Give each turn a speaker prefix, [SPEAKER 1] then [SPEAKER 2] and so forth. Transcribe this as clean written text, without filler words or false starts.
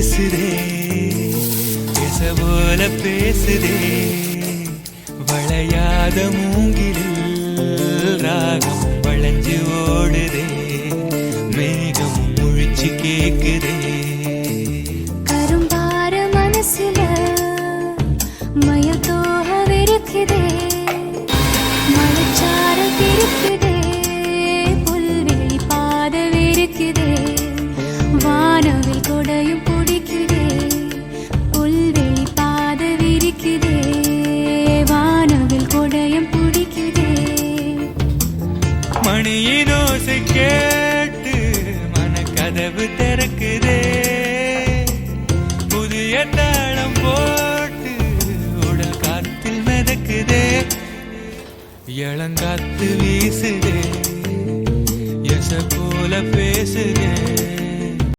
[SPEAKER 1] வீசுதே பேச போல பேசுதே வளையாத மூங்கிலில் ராகம் வளைஞ்சு ஓடுதே மேகம் முழிச்சு கேக்குதே
[SPEAKER 2] கரும்பார மனசுல மயத்தோக விருக்குதே மலைச்சார திருக்குதே புல்வெளி பாத விருக்குதே வானவில் கொடையும் பிடிக்குதே புல்வெளி பாத விரிக்குதே வானவில் கொடையும் பிடிக்குதே
[SPEAKER 1] மணியின் ஓசை கேட்டு மனக்கதவு திறக்குதே புதிய தாளம் போட்டு உடல் காத்தில் மிதக்குதே இளங்காத்து வீசுதே எச போல பேசுதே